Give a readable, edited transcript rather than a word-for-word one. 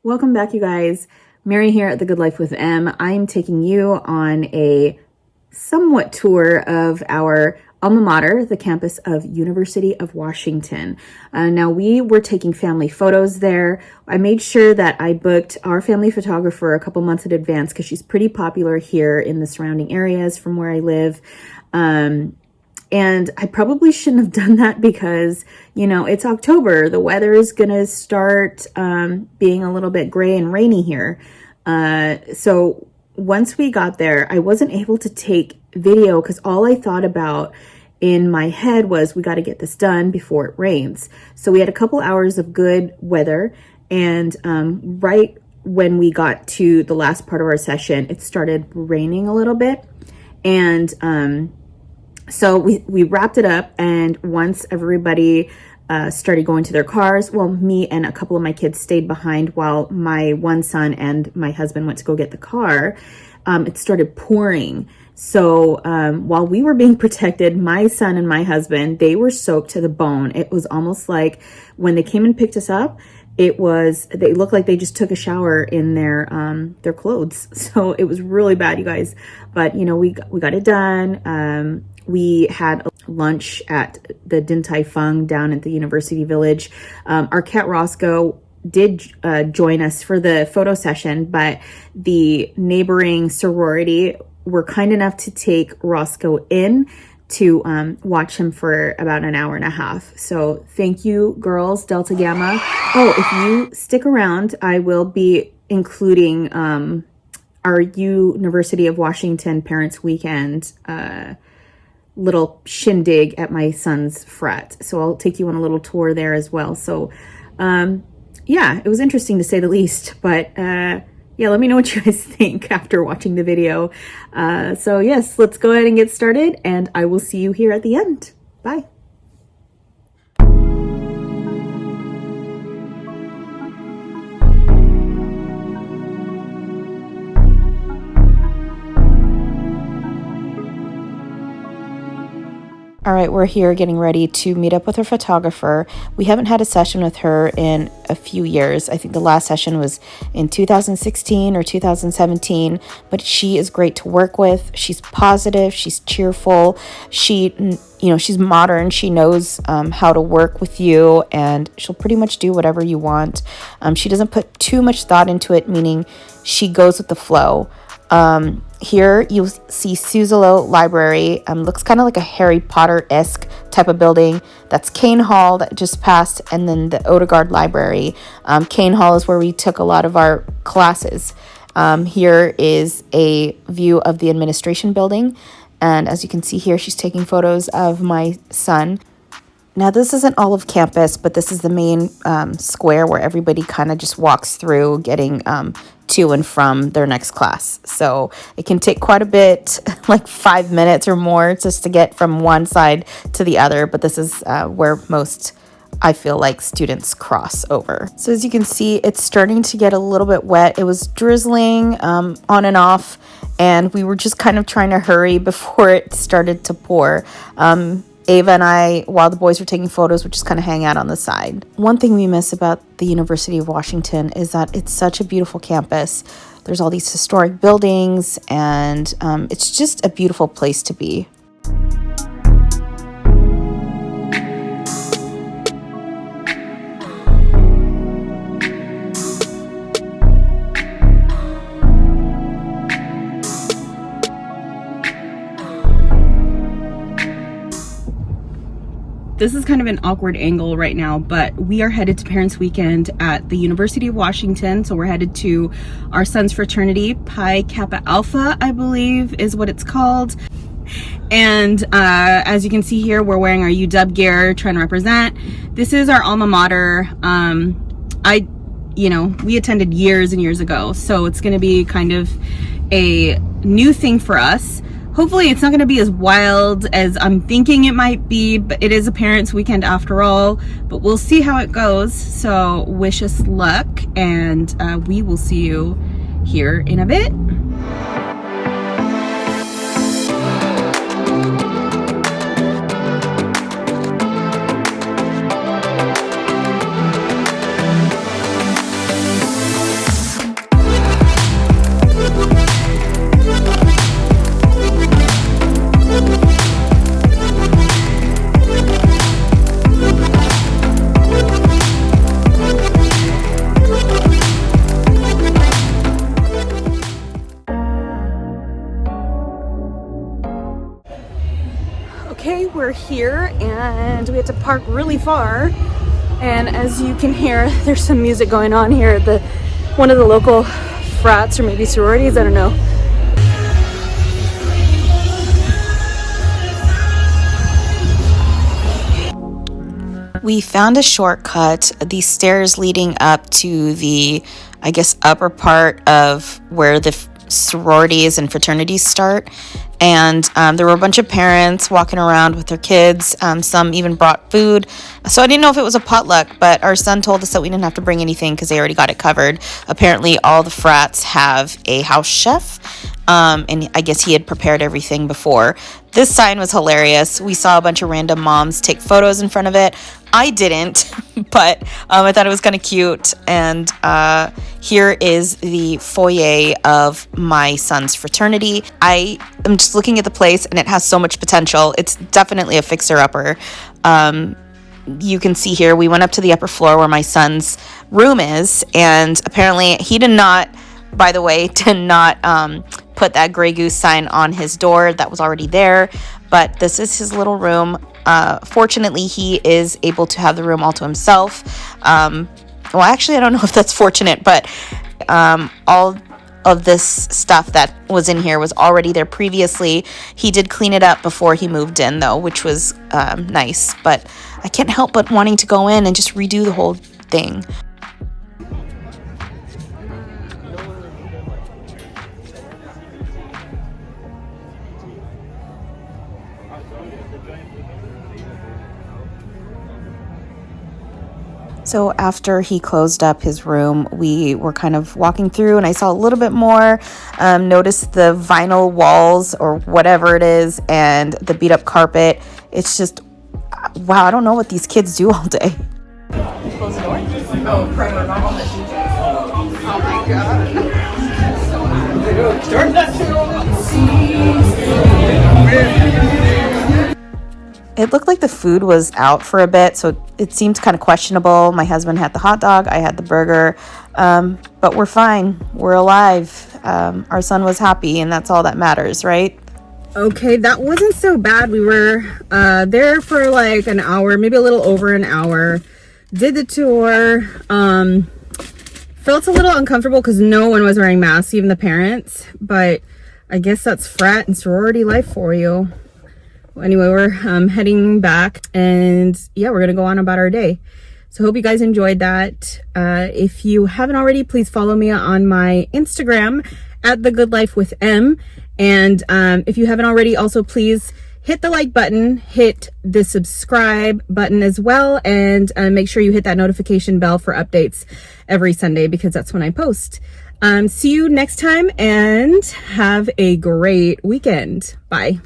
Welcome back, you guys. Mary here at The Good Life with M. I'm taking you on a somewhat tour of our alma mater, the campus of University of Washington. Now, we were taking family photos there. I made sure that I booked our family photographer a couple months in advance because she's pretty popular here in the surrounding areas from where I live. And I probably shouldn't have done that because, you know, it's October. The weather is going to start being a little bit gray and rainy here. So once we got there, I wasn't able to take video because all I thought about in my head was we got to get this done before it rains. So we had a couple hours of good weather, and right when we got to the last part of our session, it started raining a little bit. And so we wrapped it up, and once everybody started going to their cars, well, me and a couple of my kids stayed behind while my one son and my husband went to go get the car. It started pouring. So while we were being protected, my son and my husband, they were soaked to the bone. It was almost like when they came and picked us up, they looked like they just took a shower in their clothes. So it was really bad, you guys. But, you know, we got it done. We had lunch at the Din Tai Fung down at the University Village. Our cat Roscoe did join us for the photo session, but the neighboring sorority were kind enough to take Roscoe in to watch him for about an hour and a half. So thank you, girls, Delta Gamma. Oh, if you stick around, I will be including our University of Washington Parents Weekend little shindig at my son's frat. So I'll take you on a little tour there as well. So yeah, it was interesting to say the least, but yeah, let me know what you guys think after watching the video. So yes, let's go ahead and get started, and I will see you here at the end. Bye. All right, we're here getting ready to meet up with her photographer. We haven't had a session with her in a few years. I think the last session was in 2016 or 2017, but she is great to work with. She's positive, she's cheerful, she's modern. She knows how to work with you, and she'll pretty much do whatever you want. She doesn't put too much thought into it, meaning she goes with the flow. Here you'll see Suzzallo Library. Looks kind of like a Harry Potter-esque type of building. That's Kane Hall that just passed, and then the Odegaard Library. Kane Hall is where we took a lot of our classes. Here is a view of the administration building, and as you can see here, she's taking photos of my son. Now, this isn't all of campus, but this is the main square where everybody kind of just walks through getting to and from their next class. So it can take quite a bit, like 5 minutes or more, just to get from one side to the other. But this is where most, I feel like, students cross over. So as you can see, it's starting to get a little bit wet. It was drizzling on and off, and we were just kind of trying to hurry before it started to pour. Ava and I, while the boys were taking photos, would just kind of hang out on the side. One thing we miss about the University of Washington is that it's such a beautiful campus. There's all these historic buildings, and it's just a beautiful place to be. This is kind of an awkward angle right now, but we are headed to Parents Weekend at the University of Washington. So we're headed to our son's fraternity, Pi Kappa Alpha, I believe is what it's called. And as you can see here, we're wearing our UW gear, trying to represent. This is our alma mater. We attended years and years ago, so it's gonna be kind of a new thing for us. Hopefully it's not going to be as wild as I'm thinking it might be, but it is a parents' weekend after all. But we'll see how it goes. So wish us luck, and we will see you here in a bit. we're here and we had to park really far. And as you can hear, there's some music going on here at one of the local frats or maybe sororities, I don't know. We found a shortcut, these stairs leading up to the, I guess, upper part of where the sororities and fraternities start. And there were a bunch of parents walking around with their kids. Some even brought food. So I didn't know if it was a potluck, but our son told us that we didn't have to bring anything because they already got it covered. Apparently all the frats have a house chef. And I guess he had prepared everything before. This sign was hilarious. We saw a bunch of random moms take photos in front of it. I didn't, but I thought it was kind of cute. And here is the foyer of my son's fraternity. I am just looking at the place and it has so much potential. It's definitely a fixer-upper. You can see here, we went up to the upper floor where my son's room is, and apparently he did not put that Grey Goose sign on his door. That was already there, but this is his little room. Fortunately, he is able to have the room all to himself. Well, actually, I don't know if that's fortunate, but all of this stuff that was in here was already there previously. He did clean it up before he moved in, though, which was nice, but I can't help but wanting to go in and just redo the whole thing. So after he closed up his room, we were kind of walking through and I saw a little bit more, noticed the vinyl walls or whatever it is and the beat up carpet. It's just, wow, I don't know what these kids do all day. Close the door? Oh, primer, not on this. Oh my God. Start that too. It looked like the food was out for a bit, so it seemed kind of questionable. My husband had the hot dog, I had the burger, but we're fine. We're alive. Our son was happy, and that's all that matters, right? Okay, that wasn't so bad. We were there for like an hour, maybe a little over an hour. Did the tour. Felt a little uncomfortable because no one was wearing masks, even the parents. But I guess that's frat and sorority life for you. Anyway, we're heading back, and yeah, we're gonna go on about our day. So hope you guys enjoyed that. If you haven't already, please follow me on my Instagram at The Good Life with M. And if you haven't already, also please hit the like button, hit the subscribe button as well, and make sure you hit that notification bell for updates every Sunday because that's when I post. See you next time and have a great weekend. Bye.